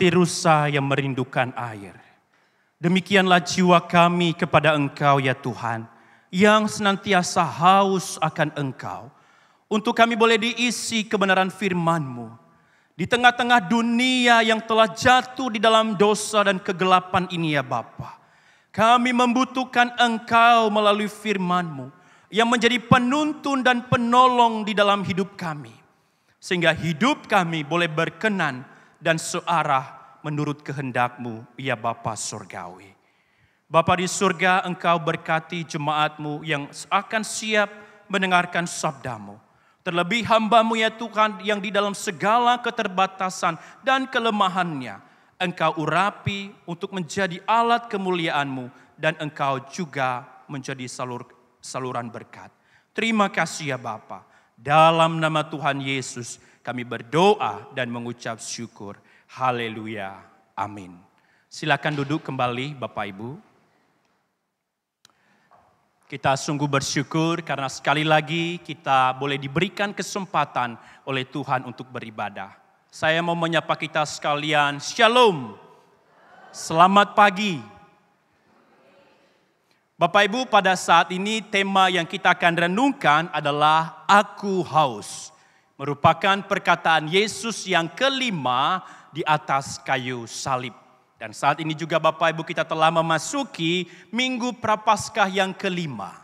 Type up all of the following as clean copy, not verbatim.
seperti rusa yang merindukan air. Demikianlah jiwa kami kepada Engkau ya Tuhan, yang senantiasa haus akan Engkau. Untuk kami boleh diisi kebenaran firman-Mu. Di tengah-tengah dunia yang telah jatuh di dalam dosa dan kegelapan ini ya Bapa. Kami membutuhkan Engkau melalui firman-Mu yang menjadi penuntun dan penolong di dalam hidup kami. Sehingga hidup kami boleh berkenan dan searah menurut kehendak-Mu ya Bapa Surgawi. Bapa di surga, Engkau berkati jemaat-Mu yang akan siap mendengarkan sabda-Mu. Terlebih hamba-Mu ya Tuhan yang di dalam segala keterbatasan dan kelemahannya, Engkau urapi untuk menjadi alat kemuliaan-Mu dan Engkau juga menjadi saluran berkat. Terima kasih ya Bapa. Dalam nama Tuhan Yesus kami berdoa dan mengucap syukur. Haleluya. Amin. Silakan duduk kembali Bapak Ibu. Kita sungguh bersyukur karena sekali lagi kita boleh diberikan kesempatan oleh Tuhan untuk beribadah. Saya mau menyapa kita sekalian, Shalom. Selamat pagi. Bapak Ibu, pada saat ini tema yang kita akan renungkan adalah Aku Haus. Merupakan perkataan Yesus yang kelima di atas kayu salib. Dan saat ini juga Bapak Ibu kita telah memasuki Minggu Prapaskah yang kelima.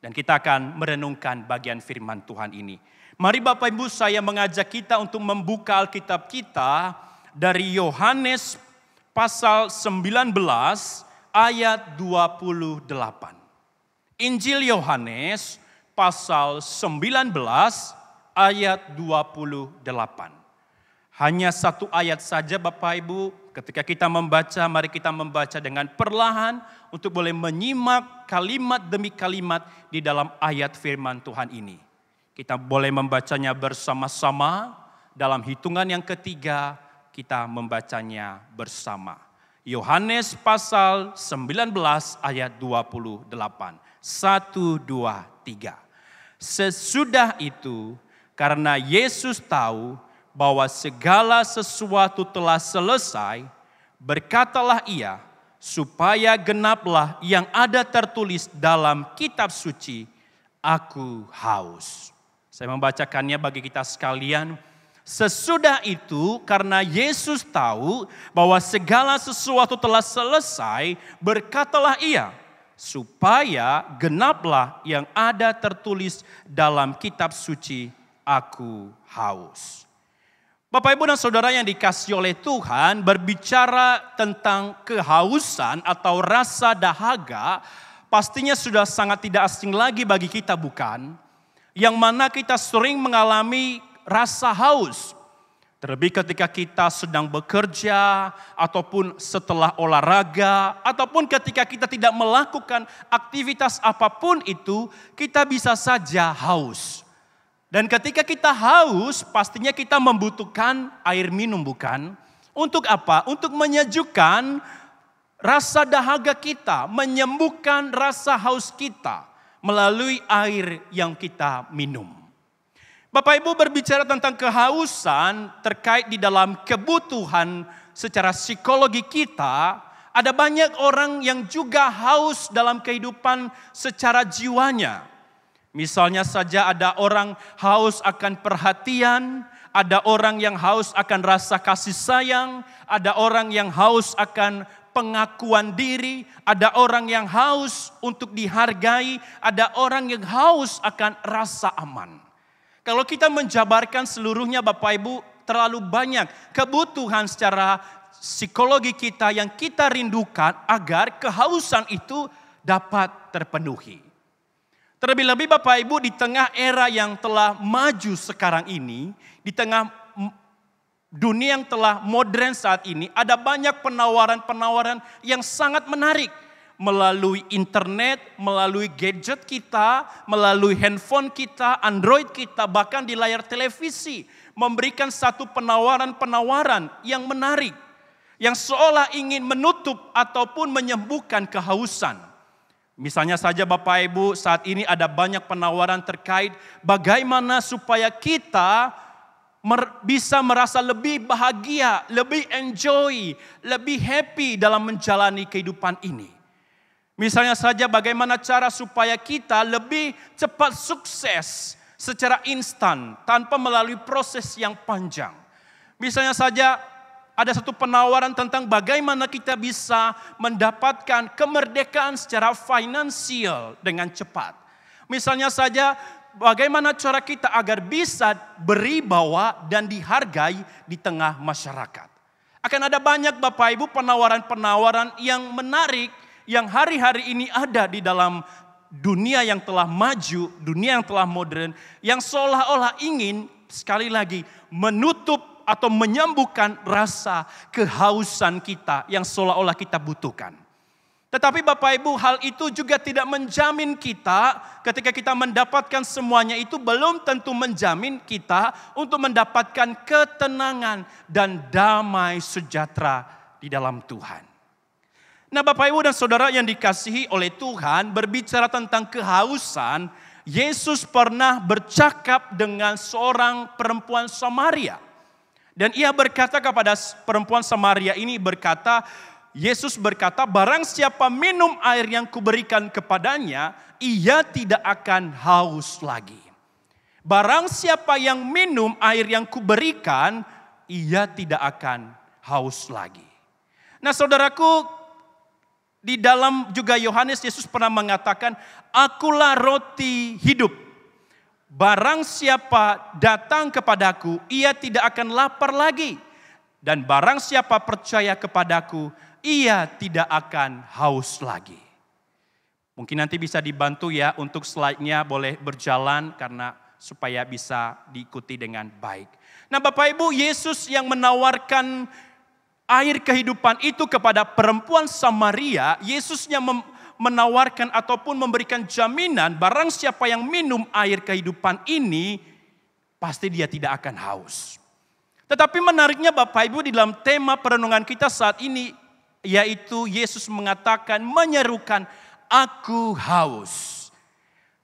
Dan kita akan merenungkan bagian firman Tuhan ini. Mari Bapak Ibu saya mengajak kita untuk membuka Alkitab kita dari Yohanes pasal 19 ayat 28. Injil Yohanes pasal 19 ayat 28. Hanya satu ayat saja Bapak Ibu. Ketika kita membaca, mari kita membaca dengan perlahan untuk boleh menyimak kalimat demi kalimat di dalam ayat firman Tuhan ini. Kita boleh membacanya bersama-sama, dalam hitungan yang ketiga kita membacanya bersama. Yohanes pasal 19 ayat 28. 1, 2, 3. Sesudah itu, karena Yesus tahu bahwa segala sesuatu telah selesai, berkatalah ia, supaya genaplah yang ada tertulis dalam kitab suci, Aku haus. Saya membacakannya bagi kita sekalian. Sesudah itu, karena Yesus tahu bahwa segala sesuatu telah selesai, berkatalah ia, supaya genaplah yang ada tertulis dalam kitab suci, Aku haus. Bapak Ibu dan Saudara yang dikasihi oleh Tuhan, berbicara tentang kehausan atau rasa dahaga, pastinya sudah sangat tidak asing lagi bagi kita, bukan? Yang mana kita sering mengalami rasa haus. Terlebih ketika kita sedang bekerja, ataupun setelah olahraga, ataupun ketika kita tidak melakukan aktivitas apapun itu, kita bisa saja haus. Dan ketika kita haus, pastinya kita membutuhkan air minum, bukan? Untuk apa? Untuk menyejukkan rasa dahaga kita, menyembuhkan rasa haus kita melalui air yang kita minum. Bapak Ibu, berbicara tentang kehausan terkait di dalam kebutuhan secara psikologi kita, ada banyak orang yang juga haus dalam kehidupan secara jiwanya. Misalnya saja ada orang haus akan perhatian, ada orang yang haus akan rasa kasih sayang, ada orang yang haus akan pengakuan diri, ada orang yang haus untuk dihargai, ada orang yang haus akan rasa aman. Kalau kita menjabarkan seluruhnya Bapak Ibu, terlalu banyak kebutuhan secara psikologi kita yang kita rindukan agar kehausan itu dapat terpenuhi. Terlebih-lebih Bapak Ibu di tengah era yang telah maju sekarang ini, di tengah dunia yang telah modern saat ini, ada banyak penawaran-penawaran yang sangat menarik. Melalui internet, melalui gadget kita, melalui handphone kita, Android kita, bahkan di layar televisi. Memberikan satu penawaran-penawaran yang menarik. Yang seolah ingin menutup ataupun menyembuhkan kehausan. Misalnya saja Bapak Ibu, saat ini ada banyak penawaran terkait bagaimana supaya kita bisa merasa lebih bahagia, lebih enjoy, lebih happy dalam menjalani kehidupan ini. Misalnya saja bagaimana cara supaya kita lebih cepat sukses secara instan tanpa melalui proses yang panjang. Misalnya saja ada satu penawaran tentang bagaimana kita bisa mendapatkan kemerdekaan secara finansial dengan cepat. Misalnya saja bagaimana cara kita agar bisa beribawa dan dihargai di tengah masyarakat. Akan ada banyak Bapak Ibu penawaran-penawaran yang menarik yang hari-hari ini ada di dalam dunia yang telah maju, dunia yang telah modern, yang seolah-olah ingin sekali lagi menutup atau menyembuhkan rasa kehausan kita yang seolah-olah kita butuhkan. Tetapi Bapak Ibu, hal itu juga tidak menjamin kita ketika kita mendapatkan semuanya itu belum tentu menjamin kita untuk mendapatkan ketenangan dan damai sejahtera di dalam Tuhan. Nah Bapak Ibu dan Saudara yang dikasihi oleh Tuhan, berbicara tentang kehausan, Yesus pernah bercakap dengan seorang perempuan Samaria. Dan ia berkata kepada perempuan Samaria ini Yesus berkata, barang siapa minum air yang kuberikan kepadanya, ia tidak akan haus lagi. Barang siapa yang minum air yang kuberikan, ia tidak akan haus lagi. Nah saudaraku, di dalam juga Yohanes, Yesus pernah mengatakan, akulah roti hidup. Barang siapa datang kepadaku, ia tidak akan lapar lagi. Dan barang siapa percaya kepadaku, ia tidak akan haus lagi. Mungkin nanti bisa dibantu ya untuk slide-nya boleh berjalan karena supaya bisa diikuti dengan baik. Nah Bapak Ibu, Yesus yang menawarkan air kehidupan itu kepada perempuan Samaria, Yesusnya menawarkan ataupun memberikan jaminan barang siapa yang minum air kehidupan ini, pasti dia tidak akan haus. Tetapi menariknya Bapak Ibu di dalam tema perenungan kita saat ini, yaitu Yesus mengatakan, menyerukan, aku haus.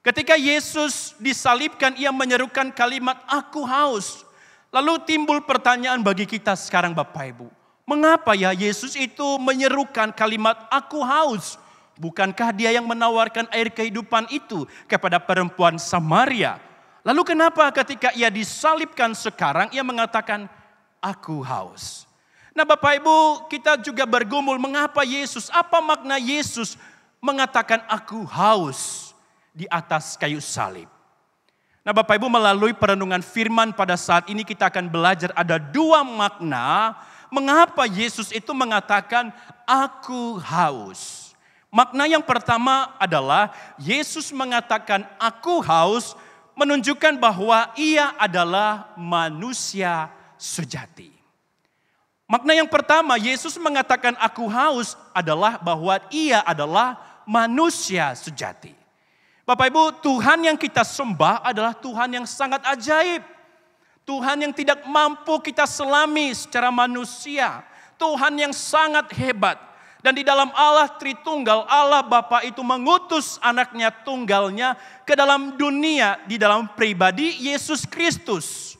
Ketika Yesus disalibkan, ia menyerukan kalimat, aku haus. Lalu timbul pertanyaan bagi kita sekarang Bapak Ibu. Mengapa ya Yesus itu menyerukan kalimat aku haus? Bukankah dia yang menawarkan air kehidupan itu kepada perempuan Samaria? Lalu kenapa ketika ia disalibkan sekarang ia mengatakan aku haus? Nah Bapak Ibu, kita juga bergumul mengapa Yesus, apa makna Yesus mengatakan aku haus di atas kayu salib? Nah Bapak Ibu, melalui perenungan firman pada saat ini kita akan belajar ada dua makna mengapa Yesus itu mengatakan aku haus. Makna yang pertama adalah Yesus mengatakan aku haus menunjukkan bahwa ia adalah manusia sejati. Makna yang pertama Yesus mengatakan aku haus adalah bahwa ia adalah manusia sejati. Bapak Ibu, Tuhan yang kita sembah adalah Tuhan yang sangat ajaib. Tuhan yang tidak mampu kita selami secara manusia. Tuhan yang sangat hebat. Dan di dalam Allah Tritunggal, Allah Bapa itu mengutus anaknya tunggalnya ke dalam dunia di dalam pribadi Yesus Kristus.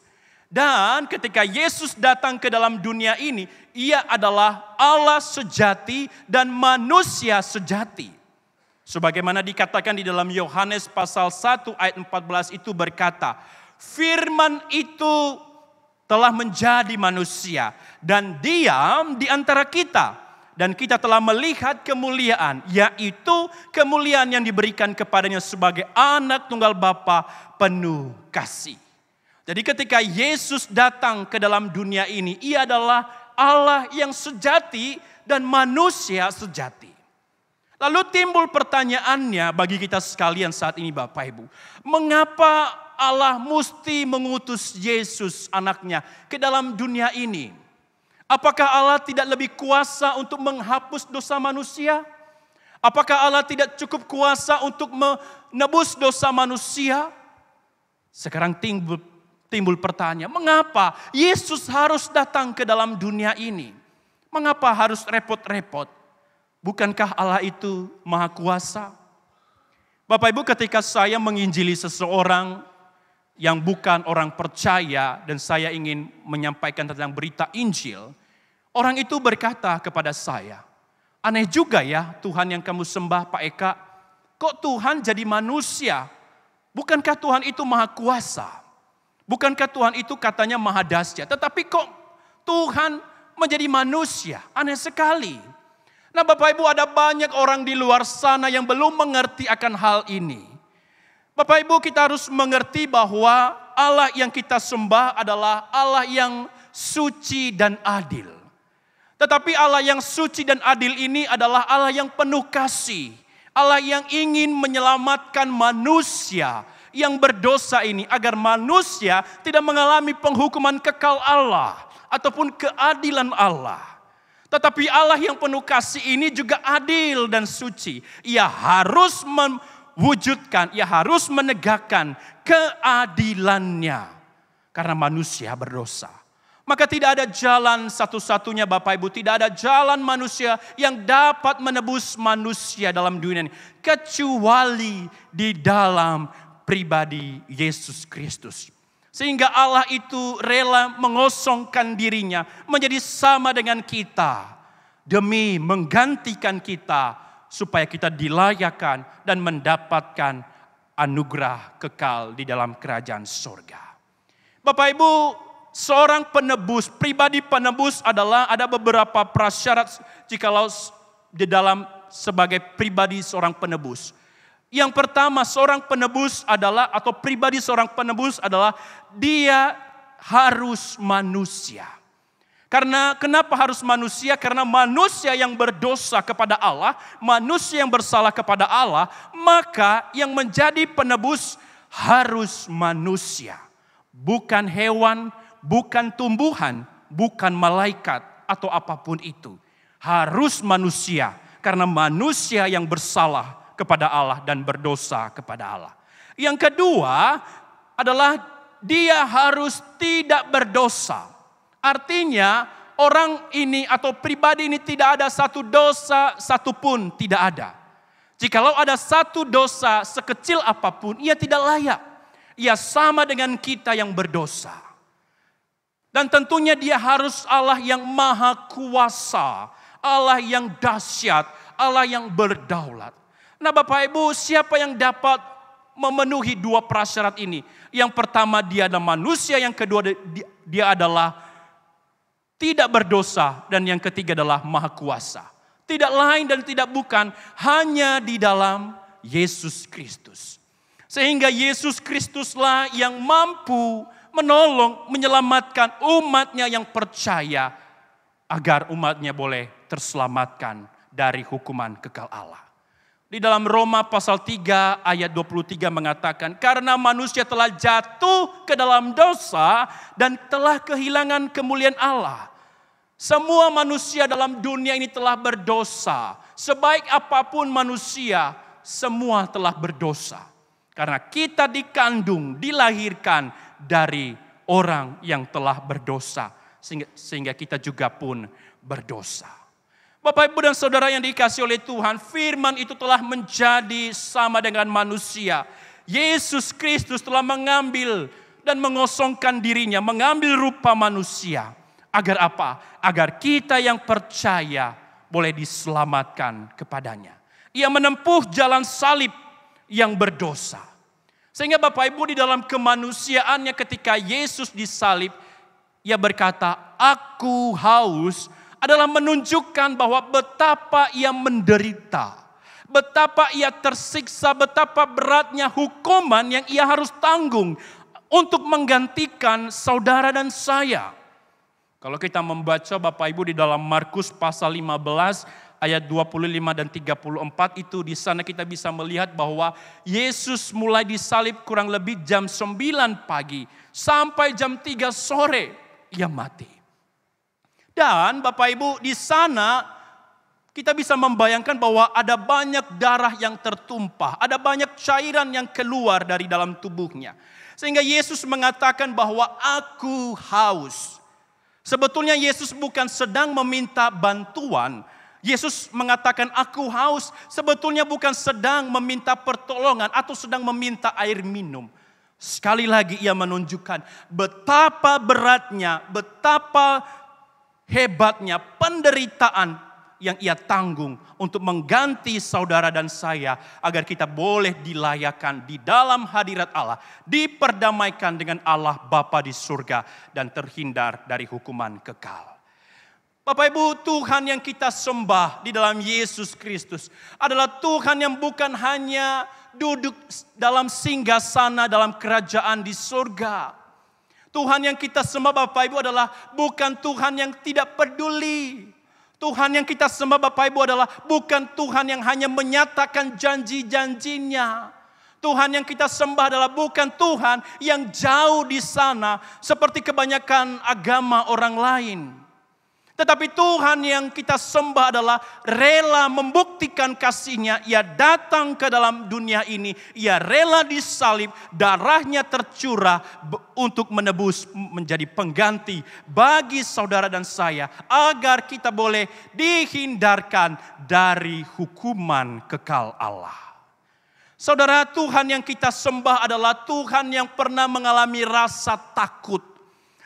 Dan ketika Yesus datang ke dalam dunia ini, ia adalah Allah sejati dan manusia sejati. Sebagaimana dikatakan di dalam Yohanes pasal 1 ayat 14 itu berkata, Firman itu telah menjadi manusia dan diam di antara kita. Dan kita telah melihat kemuliaan, yaitu kemuliaan yang diberikan kepadanya sebagai anak tunggal Bapa penuh kasih. Jadi ketika Yesus datang ke dalam dunia ini, ia adalah Allah yang sejati dan manusia sejati. Lalu timbul pertanyaannya bagi kita sekalian saat ini Bapak Ibu. Mengapa Allah mesti mengutus Yesus anaknya ke dalam dunia ini? Apakah Allah tidak lebih kuasa untuk menghapus dosa manusia? Apakah Allah tidak cukup kuasa untuk menebus dosa manusia? Sekarang timbul pertanyaan, mengapa Yesus harus datang ke dalam dunia ini? Mengapa harus repot-repot? Bukankah Allah itu maha kuasa? Bapak Ibu, ketika saya menginjili seseorang, yang bukan orang percaya dan saya ingin menyampaikan tentang berita Injil, orang itu berkata kepada saya, aneh juga ya Tuhan yang kamu sembah Pak Eka, kok Tuhan jadi manusia? Bukankah Tuhan itu maha kuasa? Bukankah Tuhan itu katanya maha dahsyat? Tetapi kok Tuhan menjadi manusia? Aneh sekali. Nah Bapak Ibu, ada banyak orang di luar sana yang belum mengerti akan hal ini. Bapak Ibu, kita harus mengerti bahwa Allah yang kita sembah adalah Allah yang suci dan adil. Tetapi Allah yang suci dan adil ini adalah Allah yang penuh kasih. Allah yang ingin menyelamatkan manusia yang berdosa ini agar manusia tidak mengalami penghukuman kekal Allah ataupun keadilan Allah. Tetapi Allah yang penuh kasih ini juga adil dan suci. Ia harus wujudkan, ia harus menegakkan keadilannya karena manusia berdosa. Maka tidak ada jalan satu-satunya Bapak Ibu, tidak ada jalan manusia yang dapat menebus manusia dalam dunia ini kecuali di dalam pribadi Yesus Kristus. Sehingga Allah itu rela mengosongkan dirinya menjadi sama dengan kita demi menggantikan kita supaya kita dilayakkan dan mendapatkan anugerah kekal di dalam kerajaan surga. Bapak Ibu, seorang penebus, pribadi penebus adalah ada beberapa prasyarat jikalau di dalam sebagai pribadi seorang penebus. Yang pertama, seorang penebus adalah atau pribadi seorang penebus adalah dia harus manusia. Karena kenapa harus manusia? Karena manusia yang berdosa kepada Allah, manusia yang bersalah kepada Allah, maka yang menjadi penebus harus manusia. Bukan hewan, bukan tumbuhan, bukan malaikat atau apapun itu. Harus manusia, karena manusia yang bersalah kepada Allah dan berdosa kepada Allah. Yang kedua adalah dia harus tidak berdosa. Artinya orang ini atau pribadi ini tidak ada satu dosa satupun, tidak ada. Jikalau ada satu dosa sekecil apapun, ia tidak layak. Ia sama dengan kita yang berdosa. Dan tentunya dia harus Allah yang maha kuasa, Allah yang dahsyat, Allah yang berdaulat. Nah Bapak Ibu, siapa yang dapat memenuhi dua prasyarat ini? Yang pertama dia adalah manusia, yang kedua dia adalah tidak berdosa, dan yang ketiga adalah maha kuasa. Tidak lain dan tidak bukan, hanya di dalam Yesus Kristus. Sehingga Yesus Kristuslah yang mampu menolong, menyelamatkan umatnya yang percaya, agar umatnya boleh terselamatkan dari hukuman kekal Allah. Di dalam Roma pasal 3 ayat 23 mengatakan, karena manusia telah jatuh ke dalam dosa dan telah kehilangan kemuliaan Allah. Semua manusia dalam dunia ini telah berdosa. Sebaik apapun manusia, semua telah berdosa. Karena kita dikandung, dilahirkan dari orang yang telah berdosa. Sehingga kita juga pun berdosa. Bapak Ibu dan Saudara yang dikasihi oleh Tuhan, firman itu telah menjadi sama dengan manusia. Yesus Kristus telah mengambil dan mengosongkan dirinya, mengambil rupa manusia. Agar apa? Agar kita yang percaya boleh diselamatkan kepadanya. Ia menempuh jalan salib yang berdosa. Sehingga Bapak Ibu di dalam kemanusiaannya ketika Yesus disalib, ia berkata, aku haus, adalah menunjukkan bahwa betapa ia menderita. Betapa ia tersiksa, betapa beratnya hukuman yang ia harus tanggung untuk menggantikan saudara dan saya. Kalau kita membaca Bapak Ibu di dalam Markus pasal 15 ayat 25 dan 34 itu di sana kita bisa melihat bahwa Yesus mulai disalib kurang lebih jam 9 pagi sampai jam 3 sore ia mati. Dan Bapak Ibu di sana kita bisa membayangkan bahwa ada banyak darah yang tertumpah, ada banyak cairan yang keluar dari dalam tubuhnya. Sehingga Yesus mengatakan bahwa aku haus. Sebetulnya Yesus bukan sedang meminta bantuan. Yesus mengatakan aku haus. Sebetulnya bukan sedang meminta pertolongan atau sedang meminta air minum. Sekali lagi ia menunjukkan betapa beratnya, betapa hebatnya penderitaan yang ia tanggung untuk mengganti saudara dan saya agar kita boleh dilayakkan di dalam hadirat Allah, diperdamaikan dengan Allah Bapa di surga dan terhindar dari hukuman kekal. Bapak Ibu, Tuhan yang kita sembah di dalam Yesus Kristus adalah Tuhan yang bukan hanya duduk dalam singgasana dalam kerajaan di surga. Tuhan yang kita sembah Bapak Ibu adalah bukan Tuhan yang tidak peduli. Tuhan yang kita sembah Bapak Ibu adalah bukan Tuhan yang hanya menyatakan janji-janjinya. Tuhan yang kita sembah adalah bukan Tuhan yang jauh di sana seperti kebanyakan agama orang lain. Tetapi Tuhan yang kita sembah adalah rela membuktikan kasih-Nya. Ia datang ke dalam dunia ini. Ia rela disalib, darahnya tercurah untuk menebus, menjadi pengganti bagi saudara dan saya. Agar kita boleh dihindarkan dari hukuman kekal Allah. Saudara, Tuhan yang kita sembah adalah Tuhan yang pernah mengalami rasa takut.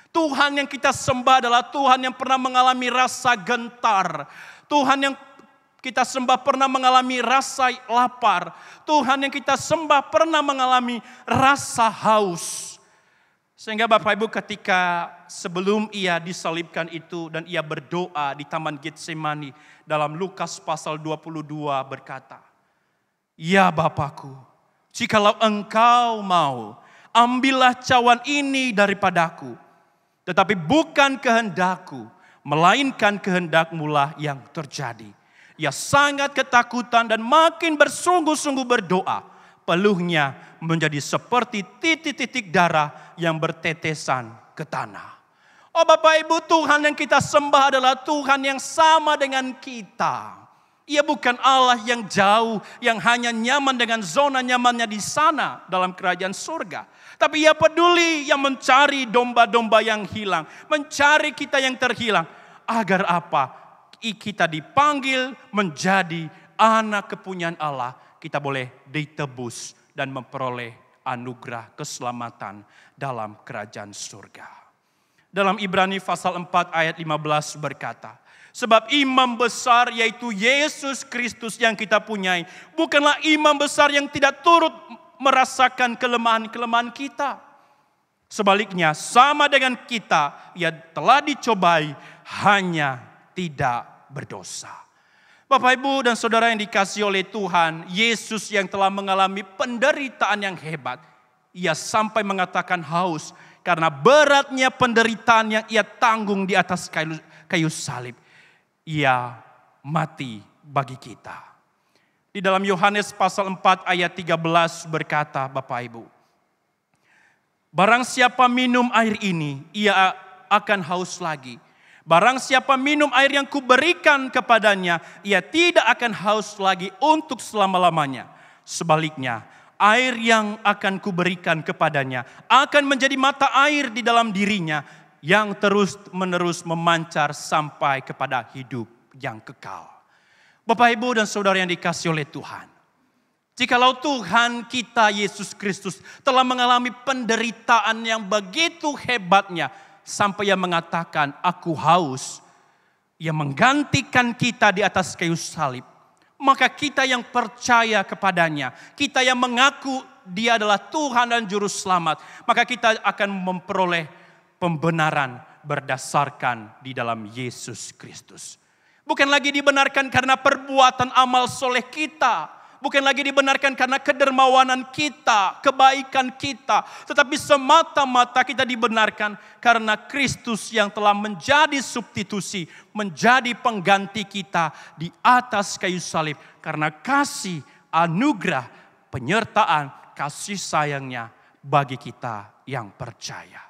Tuhan yang kita sembah adalah Tuhan yang pernah mengalami rasa gentar. Tuhan yang kita sembah pernah mengalami rasa lapar. Tuhan yang kita sembah pernah mengalami rasa haus. Sehingga Bapak Ibu ketika sebelum ia disalibkan itu dan ia berdoa di Taman Getsemani dalam Lukas pasal 22 berkata, "Ya Bapakku, jikalau Engkau mau, ambillah cawan ini daripadaku. Tetapi bukan kehendakku, melainkan kehendak-Mu-lah yang terjadi." Ia sangat ketakutan dan makin bersungguh-sungguh berdoa. Peluhnya menjadi seperti titik-titik darah yang bertetesan ke tanah. Oh Bapak Ibu, Tuhan yang kita sembah adalah Tuhan yang sama dengan kita. Ia bukan Allah yang jauh, yang hanya nyaman dengan zona nyamannya di sana dalam kerajaan surga. Tapi ia peduli yang mencari domba-domba yang hilang. Mencari kita yang terhilang. Agar apa? Kita dipanggil menjadi anak kepunyaan Allah. Kita boleh ditebus dan memperoleh anugerah keselamatan dalam kerajaan surga. Dalam Ibrani pasal 4 ayat 15 berkata, "Sebab imam besar yaitu Yesus Kristus yang kita punyai, bukanlah imam besar yang tidak turut merasakan kelemahan-kelemahan kita. Sebaliknya sama dengan kita, ia telah dicobai, hanya tidak berdosa." Bapak Ibu dan Saudara yang dikasihi oleh Tuhan, Yesus yang telah mengalami penderitaan yang hebat, ia sampai mengatakan haus karena beratnya penderitaan yang ia tanggung di atas kayu salib. Ia mati bagi kita. Di dalam Yohanes pasal 4 ayat 13 berkata Bapak Ibu, "Barang siapa minum air ini, ia akan haus lagi. Barang siapa minum air yang kuberikan kepadanya, ia tidak akan haus lagi untuk selama-lamanya. Sebaliknya, air yang akan kuberikan kepadanya akan menjadi mata air di dalam dirinya yang terus-menerus memancar sampai kepada hidup yang kekal." Bapak Ibu dan Saudara yang dikasihi oleh Tuhan, jikalau Tuhan kita Yesus Kristus telah mengalami penderitaan yang begitu hebatnya sampai ia mengatakan, "Aku haus," ia menggantikan kita di atas kayu salib. Maka kita yang percaya kepadanya, kita yang mengaku Dia adalah Tuhan dan Juru Selamat, maka kita akan memperoleh pembenaran berdasarkan di dalam Yesus Kristus. Bukan lagi dibenarkan karena perbuatan amal soleh kita. Bukan lagi dibenarkan karena kedermawanan kita, kebaikan kita. Tetapi semata-mata kita dibenarkan karena Kristus yang telah menjadi substitusi, menjadi pengganti kita di atas kayu salib. Karena kasih, anugerah, penyertaan, kasih sayangnya bagi kita yang percaya.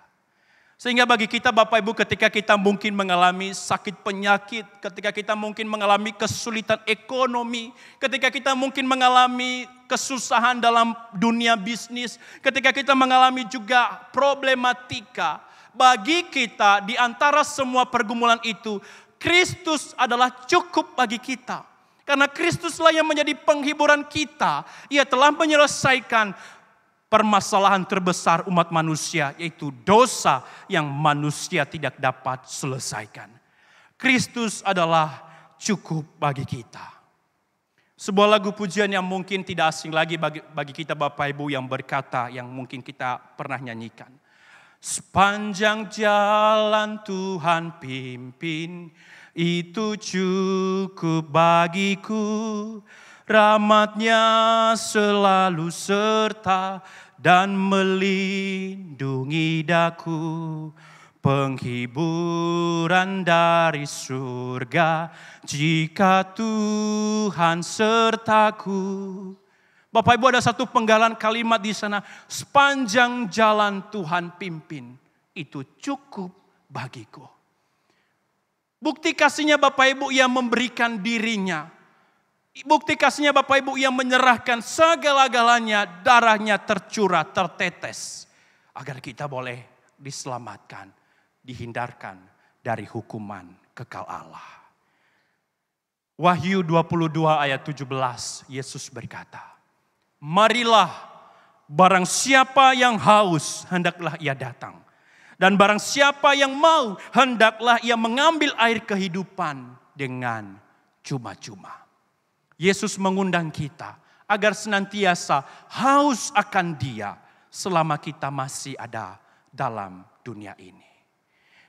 Sehingga bagi kita Bapak Ibu ketika kita mungkin mengalami sakit penyakit, ketika kita mungkin mengalami kesulitan ekonomi, ketika kita mungkin mengalami kesusahan dalam dunia bisnis, ketika kita mengalami juga problematika, bagi kita di antara semua pergumulan itu, Kristus adalah cukup bagi kita. Karena Kristuslah yang menjadi penghiburan kita. Ia telah menyelesaikan permasalahan terbesar umat manusia, yaitu dosa yang manusia tidak dapat selesaikan. Kristus adalah cukup bagi kita. Sebuah lagu pujian yang mungkin tidak asing lagi bagi kita Bapak Ibu yang berkata, yang mungkin kita pernah nyanyikan. Sepanjang jalan Tuhan pimpin, itu cukup bagiku. Rahmat-Nya selalu serta dan melindungi daku. Penghiburan dari surga jika Tuhan sertaku. Bapak Ibu, ada satu penggalan kalimat di sana. Sepanjang jalan Tuhan pimpin, itu cukup bagiku. Bukti kasihnya Bapak Ibu, Ia memberikan dirinya. Bukti kasihnya Bapak Ibu, Ia menyerahkan segala-galanya, darahnya tercurah, tertetes. Agar kita boleh diselamatkan, dihindarkan dari hukuman kekal Allah. Wahyu 22 ayat 17, Yesus berkata, marilah, barang siapa yang haus, hendaklah ia datang. Dan barang siapa yang mau, hendaklah ia mengambil air kehidupan dengan cuma-cuma. Yesus mengundang kita agar senantiasa haus akan Dia selama kita masih ada dalam dunia ini.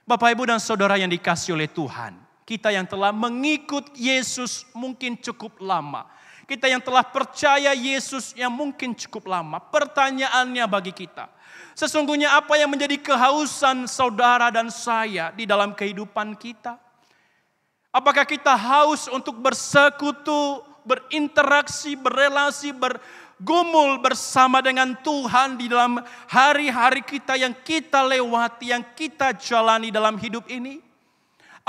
Bapak, Ibu, dan Saudara yang dikasihi oleh Tuhan, kita yang telah mengikut Yesus mungkin cukup lama. Kita yang telah percaya Yesus yang mungkin cukup lama. Pertanyaannya bagi kita, sesungguhnya apa yang menjadi kehausan saudara dan saya di dalam kehidupan kita? Apakah kita haus untuk bersekutu, berinteraksi, berelasi, bergumul bersama dengan Tuhan di dalam hari-hari kita yang kita lewati, yang kita jalani dalam hidup ini?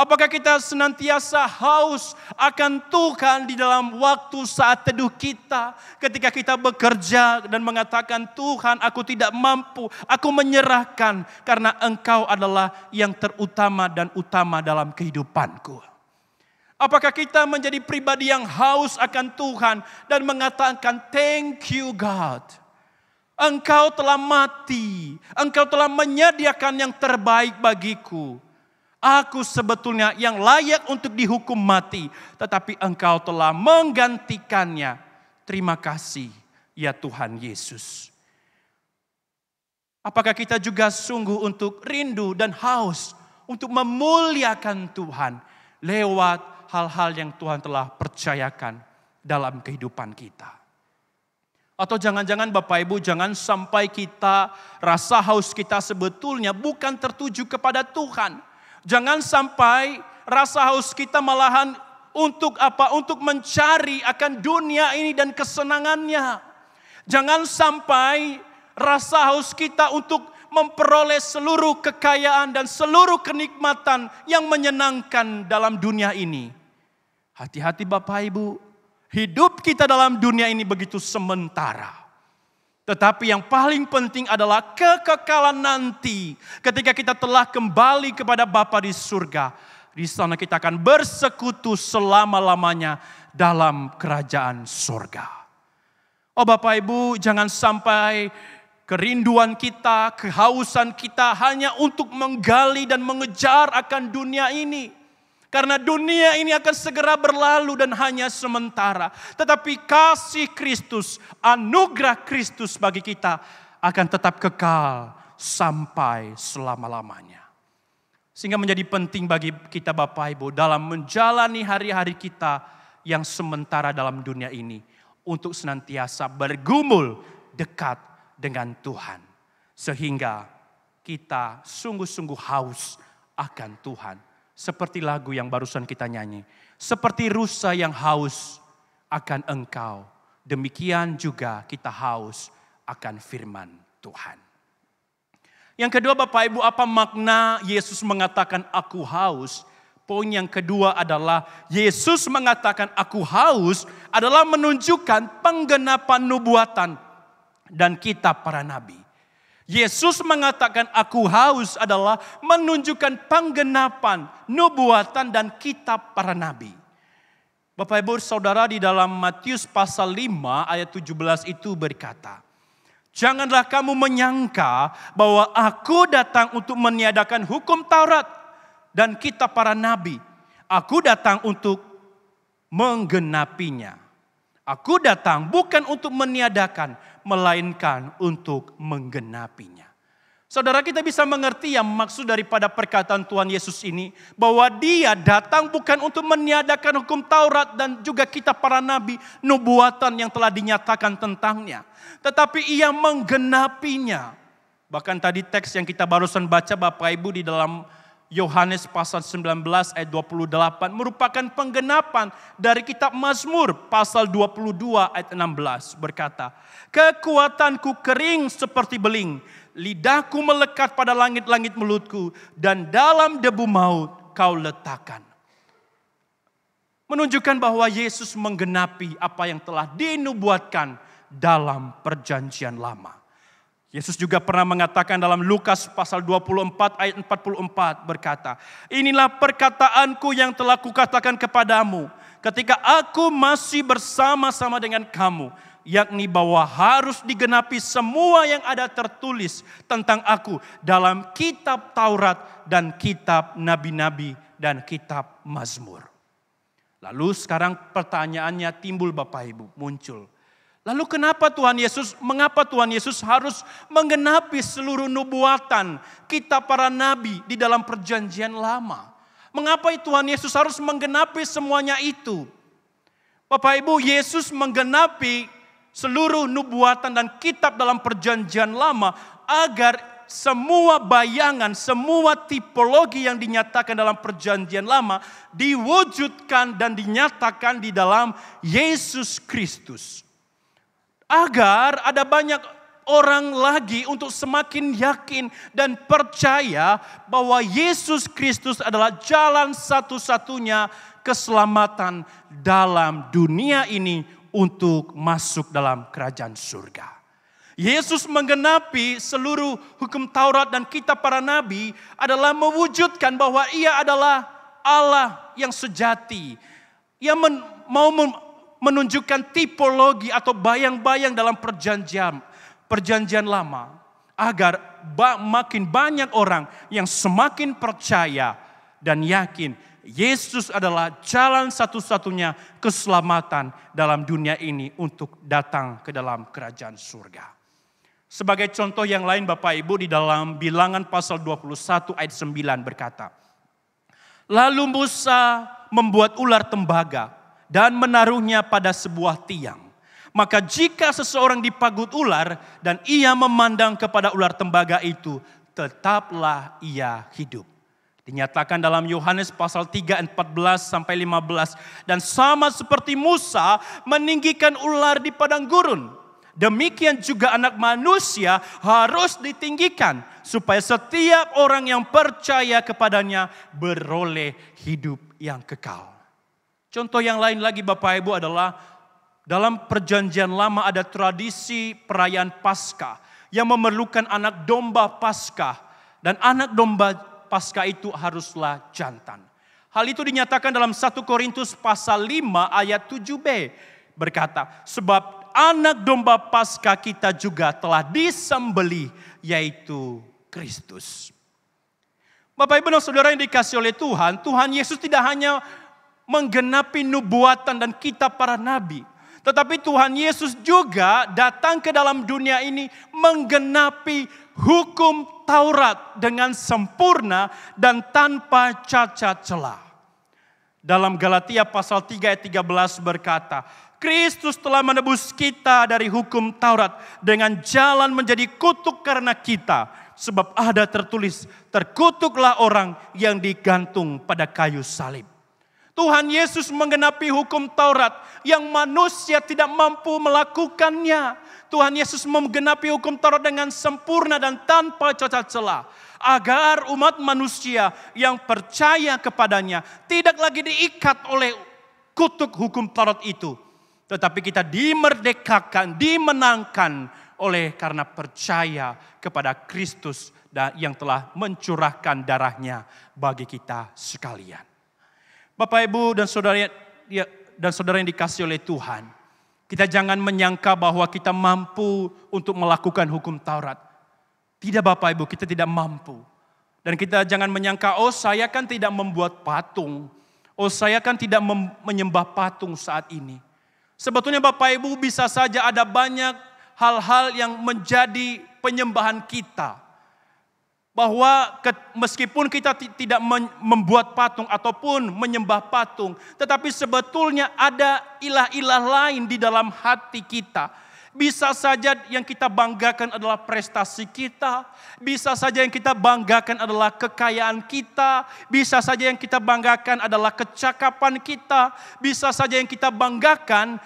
Apakah kita senantiasa haus akan Tuhan di dalam waktu saat teduh kita, ketika kita bekerja dan mengatakan, Tuhan, aku tidak mampu, aku menyerahkan karena Engkau adalah yang terutama dan utama dalam kehidupanku. Apakah kita menjadi pribadi yang haus akan Tuhan dan mengatakan, thank you God. Engkau telah mati, Engkau telah menyediakan yang terbaik bagiku. Aku sebetulnya yang layak untuk dihukum mati, tetapi Engkau telah menggantikannya. Terima kasih ya Tuhan Yesus. Apakah kita juga sungguh untuk rindu dan haus untuk memuliakan Tuhan lewat hal-hal yang Tuhan telah percayakan dalam kehidupan kita? Atau jangan-jangan Bapak Ibu, jangan sampai kita rasa haus kita sebetulnya bukan tertuju kepada Tuhan. Jangan sampai rasa haus kita malahan untuk apa? Untuk mencari akan dunia ini dan kesenangannya. Jangan sampai rasa haus kita untuk memperoleh seluruh kekayaan dan seluruh kenikmatan yang menyenangkan dalam dunia ini. Hati-hati Bapak Ibu, hidup kita dalam dunia ini begitu sementara. Tetapi yang paling penting adalah kekekalan nanti. Ketika kita telah kembali kepada Bapa di surga. Di sana kita akan bersekutu selama-lamanya dalam kerajaan surga. Oh Bapak Ibu, jangan sampai kerinduan kita, kehausan kita hanya untuk menggali dan mengejar akan dunia ini. Karena dunia ini akan segera berlalu dan hanya sementara. Tetapi kasih Kristus, anugerah Kristus bagi kita akan tetap kekal sampai selama-lamanya. Sehingga menjadi penting bagi kita Bapak Ibu dalam menjalani hari-hari kita yang sementara dalam dunia ini. Untuk senantiasa bergumul dekat dengan Tuhan. Sehingga kita sungguh-sungguh haus akan Tuhan. Seperti lagu yang barusan kita nyanyi. Seperti rusa yang haus akan Engkau. Demikian juga kita haus akan firman Tuhan. Yang kedua Bapak Ibu, apa makna Yesus mengatakan aku haus? Poin yang kedua adalah Yesus mengatakan aku haus adalah menunjukkan penggenapan nubuatan dan kitab para nabi. Yesus mengatakan aku haus adalah menunjukkan penggenapan nubuatan dan kitab para nabi. Bapak Ibu Saudara, di dalam Matius pasal 5 ayat 17 itu berkata, Janganlah kamu menyangka bahwa aku datang untuk meniadakan hukum Taurat dan kitab para nabi. Aku datang untuk menggenapinya. Aku datang bukan untuk meniadakan, melainkan untuk menggenapinya. Saudara, kita bisa mengerti yang maksud daripada perkataan Tuhan Yesus ini, bahwa dia datang bukan untuk meniadakan hukum Taurat dan juga kitab para nabi, nubuatan yang telah dinyatakan tentangnya. Tetapi ia menggenapinya. Bahkan tadi teks yang kita barusan baca Bapak Ibu di dalam Yohanes pasal 19 ayat 28 merupakan penggenapan dari kitab Mazmur pasal 22 ayat 16 berkata, kekuatanku kering seperti beling, lidahku melekat pada langit-langit mulutku, dan dalam debu maut kau letakkan. Menunjukkan bahwa Yesus menggenapi apa yang telah dinubuatkan dalam perjanjian lama. Yesus juga pernah mengatakan dalam Lukas pasal 24 ayat 44 berkata, inilah perkataanku yang telah kukatakan kepadamu ketika aku masih bersama-sama dengan kamu, yakni bahwa harus digenapi semua yang ada tertulis tentang aku dalam kitab Taurat dan kitab nabi-nabi dan kitab Mazmur. Lalu sekarang pertanyaannya timbul Bapak Ibu, muncul. Lalu mengapa Tuhan Yesus harus menggenapi seluruh nubuatan kitab para nabi di dalam perjanjian lama? Mengapa Tuhan Yesus harus menggenapi semuanya itu? Bapak Ibu, Yesus menggenapi seluruh nubuatan dan kitab dalam perjanjian lama agar semua bayangan, semua tipologi yang dinyatakan dalam perjanjian lama diwujudkan dan dinyatakan di dalam Yesus Kristus. Agar ada banyak orang lagi untuk semakin yakin dan percaya bahwa Yesus Kristus adalah jalan satu-satunya keselamatan dalam dunia ini untuk masuk dalam kerajaan surga. Yesus menggenapi seluruh hukum Taurat dan kitab para nabi adalah mewujudkan bahwa ia adalah Allah yang sejati. Ia mau menunjukkan tipologi atau bayang-bayang dalam perjanjian lama. Agar makin banyak orang yang semakin percaya dan yakin Yesus adalah jalan satu-satunya keselamatan dalam dunia ini untuk datang ke dalam kerajaan surga. Sebagai contoh yang lain Bapak Ibu di dalam Bilangan pasal 21 ayat 9 berkata, lalu Musa membuat ular tembaga dan menaruhnya pada sebuah tiang. Maka jika seseorang dipagut ular dan ia memandang kepada ular tembaga itu, tetaplah ia hidup. Dinyatakan dalam Yohanes pasal 3 ayat 14 sampai 15. Dan sama seperti Musa meninggikan ular di padang gurun, demikian juga anak manusia harus ditinggikan, supaya setiap orang yang percaya kepadanya beroleh hidup yang kekal. Contoh yang lain lagi Bapak Ibu adalah dalam perjanjian lama ada tradisi perayaan Paskah yang memerlukan anak domba Paskah, dan anak domba Paskah itu haruslah jantan. Hal itu dinyatakan dalam 1 Korintus pasal 5 ayat 7b berkata, sebab anak domba Paskah kita juga telah disembelih, yaitu Kristus. Bapak Ibu dan Saudara yang dikasihi oleh Tuhan, Tuhan Yesus tidak hanya menggenapi nubuatan dan kitab para nabi, tetapi Tuhan Yesus juga datang ke dalam dunia ini menggenapi hukum Taurat dengan sempurna dan tanpa cacat celah. Dalam Galatia pasal 3 ayat 13 berkata, Kristus telah menebus kita dari hukum Taurat dengan jalan menjadi kutuk karena kita. Sebab ada tertulis, terkutuklah orang yang digantung pada kayu salib. Tuhan Yesus menggenapi hukum Taurat yang manusia tidak mampu melakukannya. Tuhan Yesus menggenapi hukum Taurat dengan sempurna dan tanpa cacat celah. Agar umat manusia yang percaya kepadanya tidak lagi diikat oleh kutuk hukum Taurat itu. Tetapi kita dimerdekakan, dimenangkan oleh karena percaya kepada Kristus yang telah mencurahkan darahnya bagi kita sekalian. Bapak Ibu dan saudara yang dikasihi oleh Tuhan, Kita jangan menyangka bahwa kita mampu untuk melakukan hukum Taurat. Tidak Bapak Ibu, kita tidak mampu. Dan kita jangan menyangka, oh saya kan tidak membuat patung. Oh saya kan tidak menyembah patung saat ini. Sebetulnya Bapak Ibu bisa saja ada banyak hal-hal yang menjadi penyembahan kita. Bahwa meskipun kita tidak membuat patung ataupun menyembah patung, tetapi sebetulnya ada ilah-ilah lain di dalam hati kita. Bisa saja yang kita banggakan adalah prestasi kita, bisa saja yang kita banggakan adalah kekayaan kita, bisa saja yang kita banggakan adalah kecakapan kita, bisa saja yang kita banggakan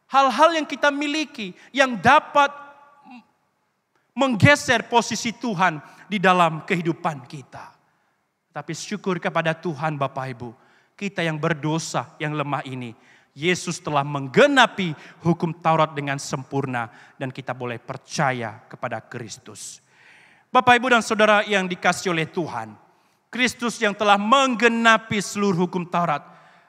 hal-hal yang kita miliki yang dapat menggeser posisi Tuhan di dalam kehidupan kita. Tapi syukur kepada Tuhan Bapak Ibu, kita yang berdosa, yang lemah ini, Yesus telah menggenapi hukum Taurat dengan sempurna dan kita boleh percaya kepada Kristus. Bapak Ibu dan Saudara yang dikasihi oleh Tuhan, Kristus yang telah menggenapi seluruh hukum Taurat,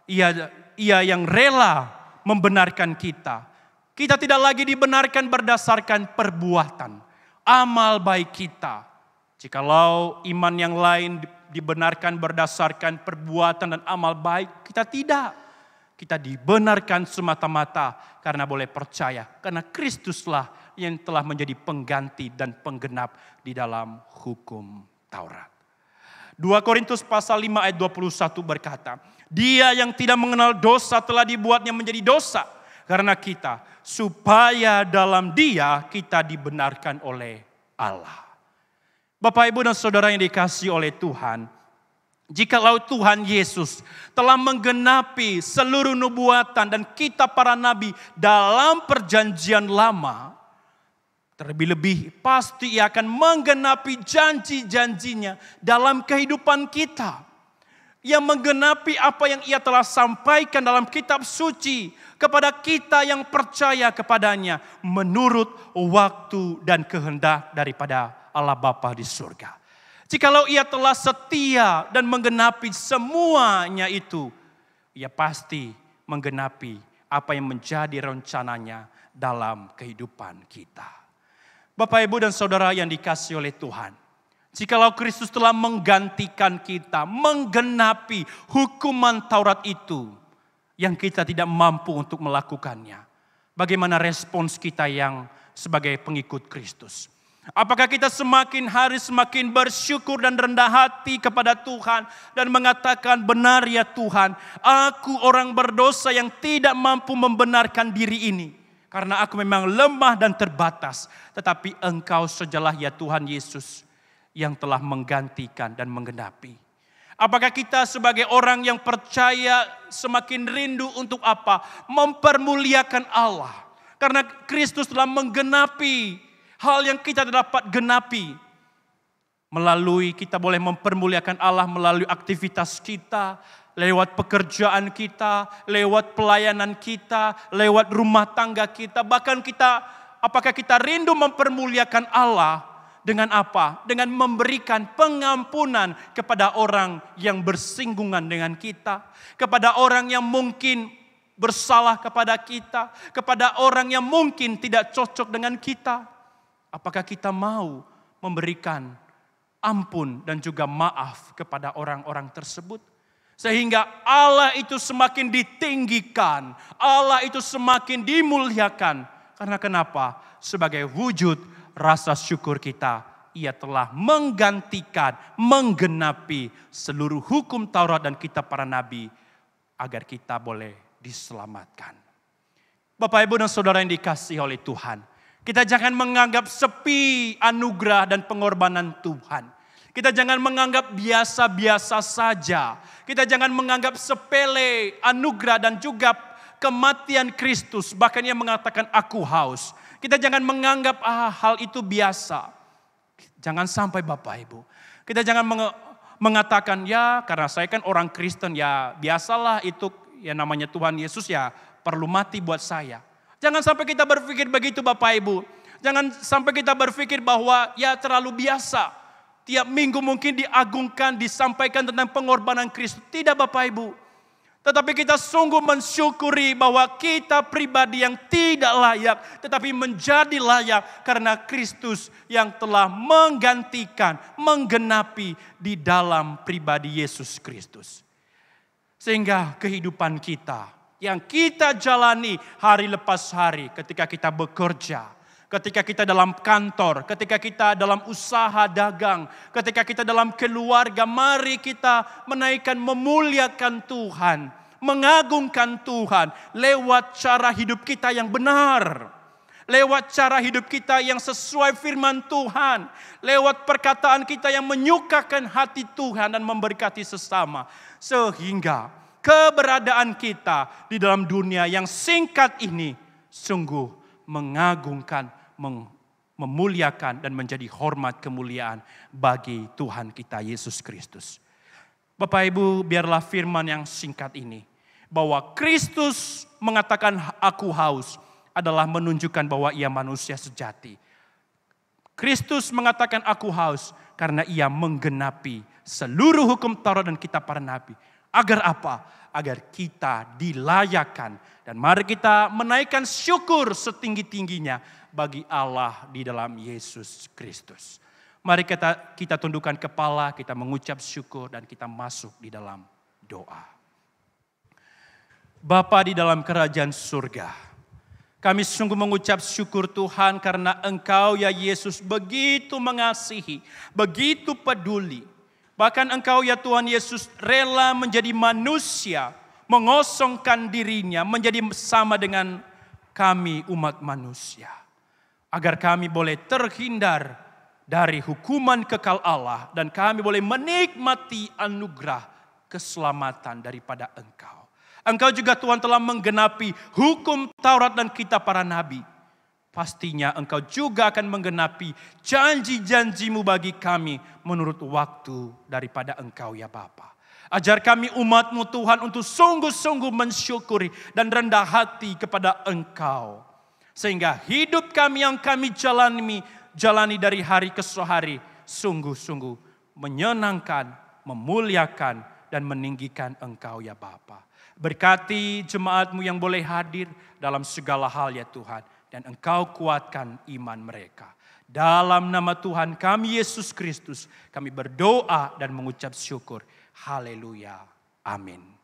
ia yang rela membenarkan kita. Kita tidak lagi dibenarkan berdasarkan perbuatan, amal baik kita. Jikalau iman yang lain dibenarkan berdasarkan perbuatan dan amal baik, kita tidak. Kita dibenarkan semata-mata karena boleh percaya. Karena Kristuslah yang telah menjadi pengganti dan penggenap di dalam hukum Taurat. 2 Korintus pasal 5 ayat 21 berkata, Dia yang tidak mengenal dosa telah dibuatnya menjadi dosa karena kita, supaya dalam Dia kita dibenarkan oleh Allah. Bapak, Ibu, dan Saudara yang dikasihi oleh Tuhan, jikalau Tuhan Yesus telah menggenapi seluruh nubuatan dan kitab para nabi dalam perjanjian lama, terlebih-lebih pasti Ia akan menggenapi janji-janjinya dalam kehidupan kita. Ia menggenapi apa yang Ia telah sampaikan dalam kitab suci kepada kita yang percaya kepadanya menurut waktu dan kehendak daripada Allah Bapa di surga. Jikalau Ia telah setia dan menggenapi semuanya itu, Ia pasti menggenapi apa yang menjadi rencananya dalam kehidupan kita. Bapak, Ibu, dan Saudara yang dikasihi oleh Tuhan, jikalau Kristus telah menggantikan kita, menggenapi hukuman Taurat itu yang kita tidak mampu untuk melakukannya, bagaimana respons kita yang sebagai pengikut Kristus? Apakah kita semakin hari semakin bersyukur dan rendah hati kepada Tuhan dan mengatakan, benar ya Tuhan, aku orang berdosa yang tidak mampu membenarkan diri ini. Karena aku memang lemah dan terbatas. Tetapi Engkau sajalah ya Tuhan Yesus yang telah menggantikan dan menggenapi. Apakah kita sebagai orang yang percaya semakin rindu untuk apa? Mempermuliakan Allah. Karena Kristus telah menggenapi hal yang kita dapat genapi. Melalui kita boleh mempermuliakan Allah melalui aktivitas kita, lewat pekerjaan kita, lewat pelayanan kita, lewat rumah tangga kita. Bahkan kita, apakah kita rindu mempermuliakan Allah dengan apa? Dengan memberikan pengampunan kepada orang yang bersinggungan dengan kita. Kepada orang yang mungkin bersalah kepada kita. Kepada orang yang mungkin tidak cocok dengan kita. Apakah kita mau memberikan ampun dan juga maaf kepada orang-orang tersebut? Sehingga Allah itu semakin ditinggikan, Allah itu semakin dimuliakan. Karena kenapa? Sebagai wujud rasa syukur kita, Ia telah menggantikan, menggenapi seluruh hukum Taurat dan kitab para nabi agar kita boleh diselamatkan. Bapak, Ibu, dan Saudara yang dikasihi oleh Tuhan, kita jangan menganggap sepi anugerah dan pengorbanan Tuhan. Kita jangan menganggap biasa-biasa saja. Kita jangan menganggap sepele anugerah dan juga kematian Kristus. Bahkan Ia mengatakan, aku haus. Kita jangan menganggap hal itu biasa. Jangan sampai Bapak Ibu. Kita jangan mengatakan, ya karena saya kan orang Kristen, ya biasalah itu ya namanya Tuhan Yesus ya perlu mati buat saya. Jangan sampai kita berpikir begitu Bapak Ibu. Jangan sampai kita berpikir bahwa ya terlalu biasa. Tiap minggu mungkin diagungkan, disampaikan tentang pengorbanan Kristus. Tidak Bapak Ibu. Tetapi kita sungguh mensyukuri bahwa kita pribadi yang tidak layak, tetapi menjadi layak karena Kristus yang telah menggantikan, menggenapi di dalam pribadi Yesus Kristus. Sehingga kehidupan kita yang kita jalani hari lepas hari ketika kita bekerja, ketika kita dalam kantor, ketika kita dalam usaha dagang, ketika kita dalam keluarga, mari kita menaikkan, memuliakan Tuhan, mengagungkan Tuhan lewat cara hidup kita yang benar. Lewat cara hidup kita yang sesuai firman Tuhan. Lewat perkataan kita yang menyukakan hati Tuhan dan memberkati sesama. Sehingga keberadaan kita di dalam dunia yang singkat ini sungguh mengagungkan, memuliakan dan menjadi hormat kemuliaan bagi Tuhan kita Yesus Kristus. Bapak Ibu, biarlah firman yang singkat ini, bahwa Kristus mengatakan aku haus, adalah menunjukkan bahwa ia manusia sejati. Kristus mengatakan aku haus karena ia menggenapi seluruh hukum Taurat dan kitab para nabi. Agar apa? Agar kita dilayakan. Dan mari kita menaikkan syukur setinggi-tingginya bagi Allah di dalam Yesus Kristus. Mari kita tundukkan kepala, kita mengucap syukur dan kita masuk di dalam doa. Bapa di dalam kerajaan surga, kami sungguh mengucap syukur Tuhan karena Engkau ya Yesus begitu mengasihi, begitu peduli. Bahkan Engkau ya Tuhan Yesus rela menjadi manusia, mengosongkan dirinya menjadi sama dengan kami umat manusia. Agar kami boleh terhindar dari hukuman kekal Allah dan kami boleh menikmati anugerah keselamatan daripada Engkau. Engkau juga Tuhan telah menggenapi hukum Taurat dan kitab para nabi. Pastinya Engkau juga akan menggenapi janji-janji-Mu bagi kami menurut waktu daripada Engkau ya Bapa. Ajar kami umat-Mu Tuhan untuk sungguh-sungguh mensyukuri dan rendah hati kepada Engkau. Sehingga hidup kami yang kami jalani dari hari ke hari sungguh-sungguh menyenangkan, memuliakan dan meninggikan Engkau ya Bapa. Berkati jemaat-Mu yang boleh hadir dalam segala hal ya Tuhan. Dan Engkau kuatkan iman mereka. Dalam nama Tuhan kami Yesus Kristus, kami berdoa dan mengucap syukur. Haleluya. Amin.